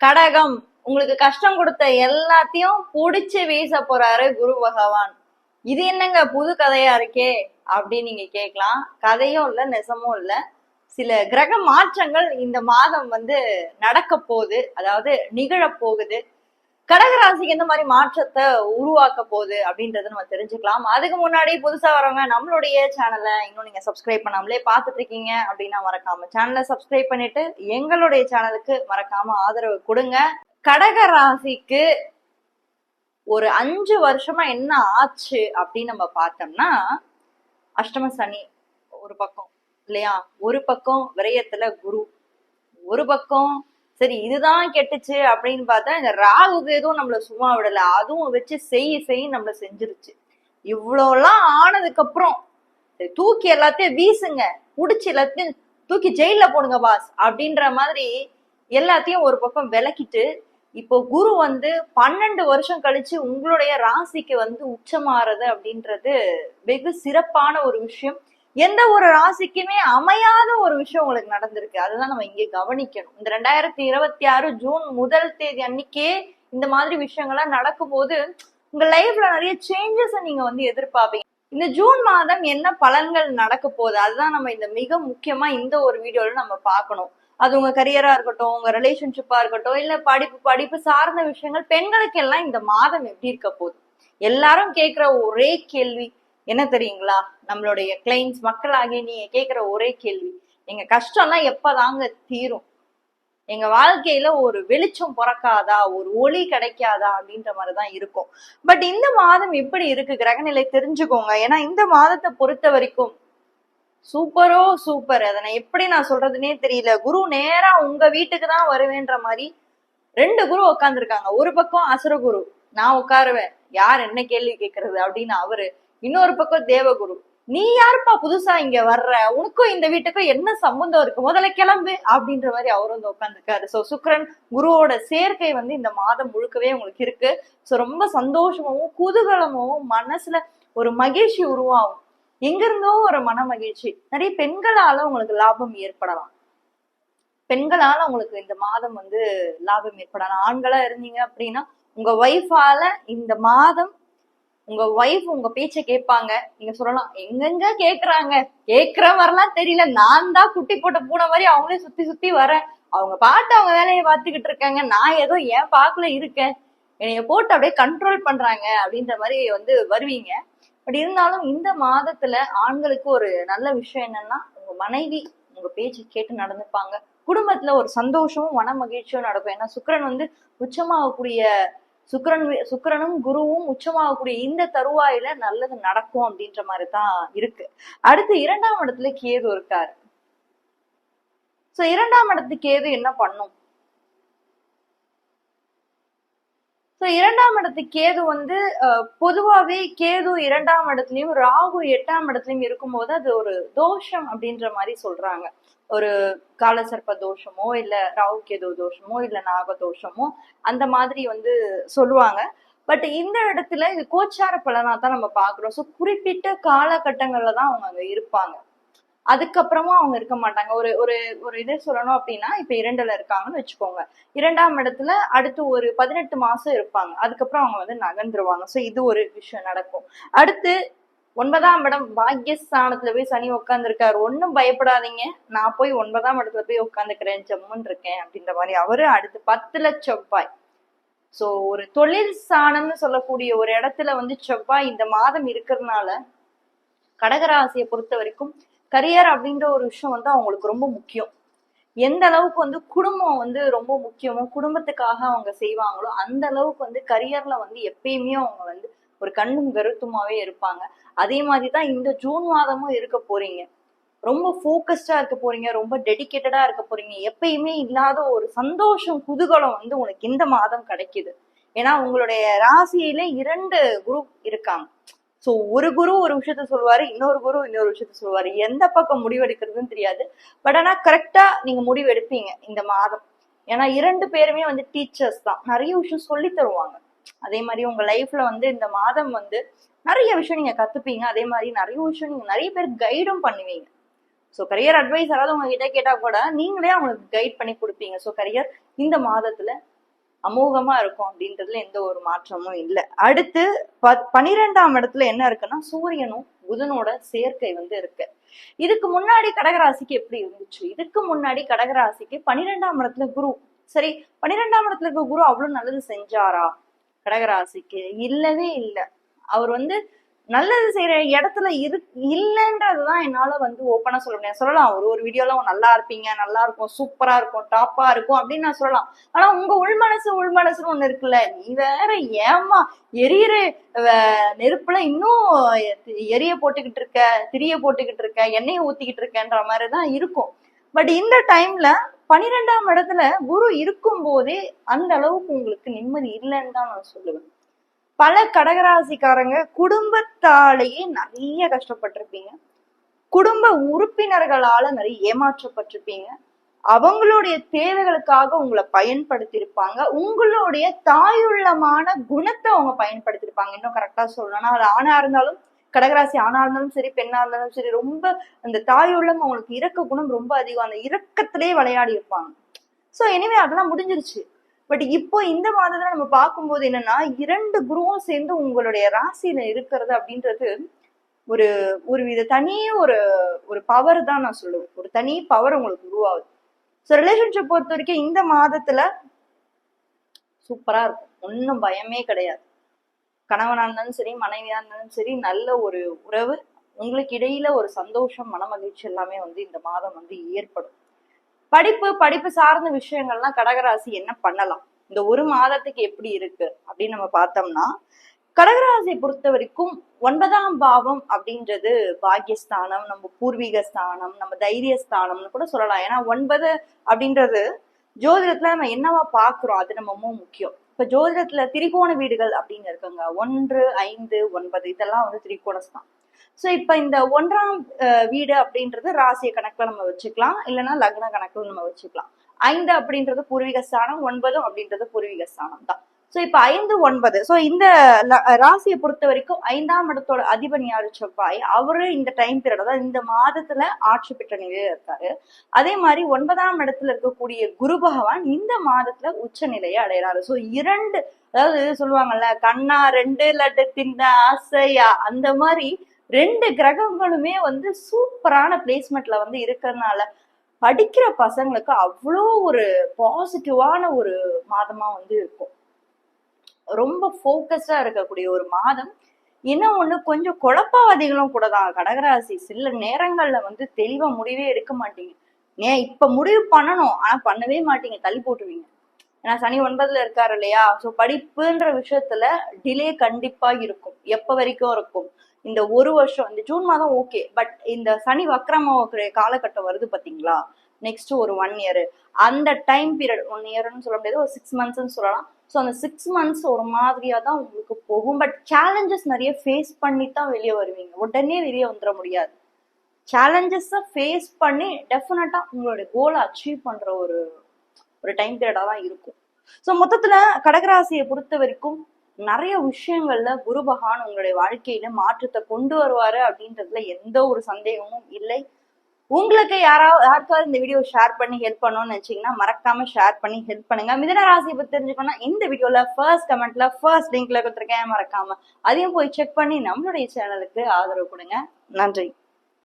கடகம், உங்களுக்கு கஷ்டம் கொடுத்த எல்லாத்தையும் புடிச்சு வீச போறாரு குரு பகவான். இது என்னங்க புது கதையா இருக்கே அப்படின்னு நீங்க கேட்கலாம். கதையும் இல்ல, நெசமும் இல்ல. சில கிரக மாற்றங்கள் இந்த மாதம் நடக்க போகுது, அதாவது நிகழ போகுது. கடகராசிக்கு எந்த மாதிரி மாற்றத்தை உருவாக்க போகுது அப்படின்றத நம்ம தெரிஞ்சுக்கலாம். அதுக்கு முன்னாடி புதுசா வரவங்க நம்மளுடைய சேனலை இன்னும் நீங்க சப்ஸ்கிரைப் பண்ணாமலே பாத்துட்டு இருக்கீங்க அப்படின்னா மறக்காம சேனலை சப்ஸ்கிரைப் பண்ணிட்டு எங்களுடைய சேனலுக்கு மறக்காம ஆதரவு கொடுங்க. கடகராசிக்கு ஒரு 5 வருஷமா என்ன ஆச்சு அப்படின்னு நம்ம பார்த்தோம்னா, அஷ்டம சனி ஒரு பக்கம் இல்லையா, ஒரு பக்கம் விரயத்துல குரு, ஒரு பக்கம் சரி இதுதான் கெட்டுச்சு அப்படின்னு பார்த்தா இந்த ராகு எதுவும் நம்மள சும்மா விடல, அதுவும் வச்சு செய் நம்மள செஞ்சிருச்சு. இவ்வளோலாம் ஆனதுக்கு அப்புறம் தூக்கி எல்லாத்தையும் வீசுங்க, புடிச்சு எல்லாத்தையும் தூக்கி ஜெயில போடுங்க பாஸ் அப்படின்ற மாதிரி எல்லாத்தையும் ஒரு பக்கம் விலக்கிட்டு இப்போ குரு 12 வருஷம் கழிச்சு உங்களுடைய ராசிக்கு உச்சமாறது அப்படின்றது வெகு சிறப்பான ஒரு விஷயம். எந்த ஒரு ராசிக்குமே அமையாத ஒரு விஷயம் உங்களுக்கு நடந்திருக்கு. அதுதான் நம்ம இங்கே கவனிக்கணும். இந்த 2026 ஜூன் 1 அன்னைக்கே இந்த மாதிரி விஷயங்கள்லாம் நடக்கும் போது உங்க லைஃப்ல நிறைய சேஞ்சஸ் நீங்க எதிர்பார்ப்பீங்க. இந்த ஜூன் மாதம் என்ன பலன்கள் நடக்க போகுது அதுதான் நம்ம இந்த மிக முக்கியமா இந்த ஒரு வீடியோல நம்ம பார்க்கணும். அது உங்க கரியரா இருக்கட்டும், உங்க ரிலேஷன்ஷிப்பா இருக்கட்டும், இல்ல படிப்பு சார்ந்த விஷயங்கள், பெண்களுக்கு எல்லாம் இந்த மாதம் எப்படி இருக்க போகுது. எல்லாரும் கேட்கிற ஒரே கேள்வி என்ன தெரியுங்களா? நம்மளுடைய கிளைண்ட்ஸ் மக்களாகிய நீங்க கேட்கிற ஒரே கேள்வி, எங்க கஷ்டம்லாம் எப்பதாங்க தீரும், எங்க வாழ்க்கையில ஒரு வெளிச்சம் பிறக்காதா, ஒரு ஒளி கிடைக்காதா அப்படின்ற மாதிரிதான் இருக்கும். பட் இந்த மாதம் எப்படி இருக்கு கிரகநிலை தெரிஞ்சுக்கோங்க. ஏன்னா இந்த மாதத்தை பொறுத்த வரைக்கும் சூப்பரோ சூப்பர். அதை எப்படி நான் சொல்றதுன்னே தெரியல. குரு நேரா உங்க வீட்டுக்கு தான் வருவேன்ற மாதிரி 2 குரு உட்காந்துருக்காங்க. ஒரு பக்கம் அசுர குரு, நான் உட்காருவேன் யார் என்ன கேள்வி கேட்கறது அப்படின்னு அவரு. இன்னொரு பக்கம் தேவகுரு, நீ யாருப்பா புதுசா இங்க வர்ற, உனக்கும் இந்த வீட்டுக்கும் என்ன சம்பந்தம் இருக்கு, முதல்ல கிளம்பு அப்படின்ற மாதிரி அவரு உட்காந்துருக்காரு. சோ சுக்கிரன் குருவோட சேர்க்கை இந்த மாதம் முழுக்கவே உங்களுக்கு இருக்கு. சோ ரொம்ப சந்தோஷமாவும் குதூகலமாவும் மனசுல ஒரு மகிழ்ச்சி உருவாகும். எங்கிருந்தோ ஒரு மன மகிழ்ச்சி. நிறைய பெண்களால உங்களுக்கு லாபம் ஏற்படலாம். பெண்களால உங்களுக்கு இந்த மாதம் லாபம் ஏற்படலாம். ஆண்களா இருந்தீங்க அப்படின்னா உங்க ஒய்ஃபால இந்த மாதம் உங்க ஒய்ஃப் உங்க பேச்ச கேட்பாங்க. நீங்க சொல்லலாம் எங்கெங்க கேக்குறாங்க, கேக்குற மாதிரிலாம் தெரியல, நான் தான் குட்டி போட்ட பூனை மாதிரி அவங்களே சுத்தி சுத்தி வரேன், அவங்க பாட்டு அவங்க வேலையை பார்த்துக்கிட்டு இருக்காங்க, நான் ஏதோ என் பாக்குல இருக்கேன், என்னைய போட்டு அப்படியே கண்ட்ரோல் பண்றாங்க அப்படின்ற மாதிரி வருவீங்க. பட் இருந்தாலும் இந்த மாதத்துல ஆண்களுக்கு ஒரு நல்ல விஷயம் என்னன்னா, உங்க மனைவி உங்க பேச்சு கேட்டு நடந்துப்பாங்க. குடும்பத்துல ஒரு சந்தோஷமும் மன மகிழ்ச்சியும் நடக்கும். ஏன்னா சுக்கிரன் உச்சமாகக்கூடிய சுக்கிரனும் குருவும் உச்சமாகக்கூடிய இந்த தருவாயில நல்லது நடக்கும் அப்படின்ற மாதிரிதான் இருக்கு. அடுத்து 2ஆம் இடத்துல கேது இருக்காரு. சோ 2ஆம் இடத்துக்கு கேது என்ன பண்ணும்? சோ 2ஆம் இடத்துக்கு கேது பொதுவாவே கேது 2ஆம் இடத்துலயும் ராகு 8ஆம் இடத்துலயும் இருக்கும்போது அது ஒரு தோஷம் அப்படின்ற மாதிரி சொல்றாங்க. ஒரு காலசர்ப்ப தோஷமோ இல்ல ராகு கேது தோஷமோ இல்ல நாக தோஷமோ அந்த மாதிரி சொல்லுவாங்க. பட் இந்த இடத்துல இது கோச்சார பலனா தான் நம்ம பாக்குறோம். சோ குறிப்பிட்ட காலகட்டங்கள்ல தான் அவங்க அங்க இருப்பாங்க, அதுக்கப்புறமா அவங்க இருக்க மாட்டாங்க. ஒரு ஒரு ஒரு இதை சொல்லணும் அப்படின்னா, இப்ப 2ல இருக்காங்கன்னு வச்சுக்கோங்க, 2ஆம் இடத்துல அடுத்து ஒரு 18 மாசம் இருப்பாங்க, அதுக்கப்புறம் அவங்க நகர்ந்துருவாங்க. சோ இது ஒரு விஷயம் நடக்கும். அடுத்து 9ஆம் இடம் பாக்யஸ்தானத்துல போய் சனி உட்கார்ந்துருக்காரு. ஒன்னும் பயப்படாதீங்க, நான் போய் 9ஆம் இடத்துல போய் உட்காந்துக்கிறேன், ஜம்முன்னு இருக்கேன் அப்படின்ற மாதிரி அவரு. அடுத்து 10ல செவ்வாய். சோ ஒரு தொழில் ஸ்தானம்னு சொல்லக்கூடிய ஒரு இடத்துல செவ்வாய் இந்த மாதம் இருக்கிறதுனால கடகராசியை பொறுத்த வரைக்கும் கரியர் அப்படின்ற ஒரு விஷயம் அவங்களுக்கு ரொம்ப முக்கியம். எந்த அளவுக்கு குடும்பம் ரொம்ப முக்கியமோ, குடும்பத்துக்காக அவங்க செய்வாங்களோ அந்த அளவுக்கு கரியர்ல எப்பயுமே அவங்க ஒரு கண்ணும் கருத்துமாவே இருப்பாங்க. அதே மாதிரிதான் இந்த ஜூன் மாதமும் இருக்க போறீங்க. ரொம்ப போக்கஸ்டா இருக்க போறீங்க, ரொம்ப டெடிக்கேட்டடா இருக்க போறீங்க. எப்பயுமே இல்லாத ஒரு சந்தோஷம் குதூகலம் உனக்கு இந்த மாதம் கிடைக்குது. ஏன்னா உங்களுடைய ராசியில 2 குரு இருக்காங்க. சோ ஒரு குரு ஒரு விஷயத்த சொல்லுவாரு, இன்னொரு குரு இன்னொரு விஷயத்த சொல்லுவாரு. எந்த பக்கம் முடிவெடுக்கிறதுன்னு தெரியாது. பட் ஆனா கரெக்டா நீங்க முடிவு எடுப்பீங்க இந்த மாதம். ஏன்னா 2 பேருமே டீச்சர்ஸ் தான், நிறைய விஷயம் சொல்லி தருவாங்க. அதே மாதிரி உங்க லைஃப்ல இந்த மாதம் நிறைய விஷயம் நீங்க கத்துப்பீங்க. அதே மாதிரி நிறைய விஷயம் நீங்க நிறைய பேர் கைடும் பண்ணுவீங்க. ஸோ கரியர் அட்வைஸ் யாராவது உங்ககிட்ட கேட்டா கூட நீங்களே அவங்களுக்கு கைட் பண்ணி கொடுப்பீங்க. ஸோ கரியர் இந்த மாதத்துல அமோகமா இருக்கும் அப்படின்றதுல எந்த ஒரு மாற்றமும் இல்லை. அடுத்து 12ஆம் இடத்துல என்ன இருக்குன்னா சூரியனும் புதனோட சேர்க்கை வந்து இருக்கு. இதுக்கு முன்னாடி கடகராசிக்கு எப்படி இருந்துச்சு? இதுக்கு முன்னாடி கடகராசிக்கு 12ஆம் இடத்துல குரு. சரி, 12ஆம் இடத்துல இருக்க குரு அவ்வளவு நல்லது செஞ்சாரா கடகராசிக்கு? இல்லவே இல்லை. அவர் வந்து நல்லது செய்யற இடத்துல இல்லைன்றதுதான் என்னால வந்து ஓப்பனா சொல்ல முடியாது. சொல்லலாம் ஒரு வீடியோல நல்லா இருப்பீங்க, நல்லா இருக்கும், சூப்பரா இருக்கும், டாப்பா இருக்கும் அப்படின்னு நான் சொல்லலாம். ஆனா உங்க உள்மனசுன்னு ஒண்ணு இருக்குல்ல, நீ வேற ஏமா எரியற நெருப்புல இன்னும் எரிய போட்டுக்கிட்டு இருக்க, திரிய போட்டுக்கிட்டு இருக்க, எண்ணெயை ஊத்திக்கிட்டு இருக்கன்ற மாதிரிதான் இருக்கும். பட் இந்த டைம்ல 12ஆம் இடத்துல குரு இருக்கும் போதே அந்த அளவுக்கு உங்களுக்கு நிம்மதி இல்லைன்னு தான் நான் சொல்லுவேன். பல கடகராசிக்காரங்க குடும்பத்தாலேயே நிறைய கஷ்டப்பட்டிருப்பீங்க, குடும்ப உறுப்பினர்களால நிறைய ஏமாற்றப்பட்டிருப்பீங்க, அவங்களுடைய தேவைகளுக்காக உங்களை பயன்படுத்தியிருப்பாங்க, உங்களுடைய தாயுள்ளமான குணத்தை அவங்க பயன்படுத்தியிருப்பாங்க. இன்னும் கரெக்டா சொல்லணும்னா அது ஆணா இருந்தாலும் கடகராசி ஆணா இருந்தாலும் சரி, பெண்ணா இருந்தாலும் சரி, ரொம்ப அந்த தாயுள்ளம் அவங்களுக்கு இரக்க குணம் ரொம்ப அதிகம், அந்த இரக்கத்திலேயே விளையாடி இருப்பாங்க. சோ எனிவே அதெல்லாம் முடிஞ்சிருச்சு. பட் இப்போ இந்த மாதத்துல நம்ம பார்க்கும்போது என்னன்னா 2 குருவும் சேர்ந்து உங்களுடைய ராசியில இருக்கிறது அப்படின்றது ஒரு வித தனி ஒரு பவர் தான் நான் சொல்லுவேன். ஒரு தனி பவர் உங்களுக்கு உருவாகுது. ஸோ ரிலேஷன்ஷிப் பொறுத்த வரைக்கும் இந்த மாதத்துல சூப்பரா இருக்கும், ஒன்றும் பயமே கிடையாது. கணவனா இருந்தாலும் சரி, மனைவியா இருந்தாலும் சரி, நல்ல ஒரு உறவு, உங்களுக்கு இடையில ஒரு சந்தோஷம், மன மகிழ்ச்சி எல்லாமே வந்து இந்த மாதம் வந்து ஏற்படும். படிப்பு சார்ந்த விஷயங்கள்லாம் கடகராசி என்ன பண்ணலாம், இந்த ஒரு மாதத்துக்கு எப்படி இருக்கு அப்படின்னு நம்ம பார்த்தோம்னா, கடகராசியை பொறுத்த வரைக்கும் 9ஆம் பாவம் அப்படின்றது பாக்கியஸ்தானம், நம்ம பூர்வீக ஸ்தானம், நம்ம தைரிய ஸ்தானம்னு கூட சொல்லலாம். ஏன்னா 9 அப்படின்றது ஜோதிடத்துல நம்ம என்னவா பாக்குறோம் அது நம்ம முக்கியம். இப்ப ஜோதிடத்துல திரிகோண வீடுகள் அப்படின்னு இருக்குங்க, 1, 5, 9 இதெல்லாம் வந்து திரிகோணஸ்தான். சோ இப்ப இந்த 1ஆம் வீடு அப்படின்றது ராசிய கணக்குல நம்ம வச்சுக்கலாம், இல்லைன்னா லக்ன கணக்குல நம்ம வச்சுக்கலாம். 5 அப்படின்றது பூர்வீக ஸ்தானம், 9 அப்படின்றது பூர்வீக ஸ்தானம் தான். சோ இப்ப 5, 9 சோ இந்த ராசியை பொறுத்த வரைக்கும் 5ஆம் இடத்தோட அதிபன் யாரு? செவ்வாய். அவரு இந்த டைம் பீரியட் தான் இந்த மாதத்துல ஆட்சி பெற்ற நிலையில இருக்காரு. அதே மாதிரி 9ஆம் இடத்துல இருக்கக்கூடிய குரு பகவான் இந்த மாதத்துல உச்ச நிலையை அடைகிறாரு. சோ 2, அதாவது சொல்லுவாங்கல்ல கண்ணா 2 லட்டு தின்ன ஆசையா, அந்த மாதிரி 2 கிரகங்களுமே வந்து சூப்பரான பிளேஸ்மெண்ட்ல வந்து இருக்கிறதுனால படிக்கிற பசங்களுக்கு அவ்வளோ ஒரு பாசிட்டிவான ஒரு மாதமா வந்து இருக்கும். ரொம்ப போக்கஸ்டா இருக்கக்கூடிய ஒரு மாதம். என்ன ஒண்ணு, கொஞ்சம் குழப்பவாதிகளும் கூட தான் கடகராசி. சில நேரங்கள்ல வந்து தெளிவா முடிவே எடுக்க மாட்டீங்க. இப்ப முடிவு பண்ணணும், ஆனா பண்ணவே மாட்டீங்க, தள்ளி போட்டுருவீங்க. ஏன்னா சனி 9ல இருக்காரு இல்லையா? சோ படிப்புன்ற விஷயத்துல டிலே கண்டிப்பா இருக்கும். எப்ப வரைக்கும் இருக்கும்? இந்த ஒரு வருஷம், இந்த ஜூன் மாதம் ஓகே, பட் இந்த சனி வக்ரமாவுக்குரிய காலகட்டம் வருது பாத்தீங்களா, நெக்ஸ்ட் ஒரு 1 இயர், அந்த டைம் பீரியட் 1 இயர்னு சொல்ல முடியாது, ஒரு 6 மந்த்ஸ்ன்னு சொல்லலாம். ஸோ அந்த 6 மந்த்ஸ் ஒரு மாதிரியா தான் உங்களுக்கு போகும். பட் சேலஞ்சஸ் நிறைய ஃபேஸ் பண்ணி தான் வெளியே வருவீங்க, உடனே வெளியே வந்துட முடியாது. சேலஞ்சஸை ஃபேஸ் பண்ணி டெஃபினட்டா உங்களுடைய கோலை அச்சீவ் பண்ற ஒரு டைம் பீரியடா தான் இருக்கும். ஸோ மொத்தத்துல கடகராசியை பொறுத்த வரைக்கும் நிறைய விஷயங்கள்ல குரு பகவான் உங்களுடைய வாழ்க்கையில மாற்றத்தை கொண்டு வருவாரு அப்படின்றதுல எந்த ஒரு சந்தேகமும் இல்லை. உங்களுக்கு யாருக்காவது இந்த வீடியோ ஷேர் பண்ணி ஹெல்ப் பண்ணணும்னு நினைச்சீங்கன்னா மறக்காம ஷேர் பண்ணி ஹெல்ப் பண்ணுங்க. மிதுன ராசியை பத்தி தெரிஞ்சுக்கணும்னா இந்த வீடியோல ஃபர்ஸ்ட் கமெண்ட்ல ஃபர்ஸ்ட் லிங்க்ல கொடுத்துருக்கேன், மறக்காம அதையும் போய் செக் பண்ணி நம்மளுடைய சேனலுக்கு ஆதரவு கொடுங்க. நன்றி.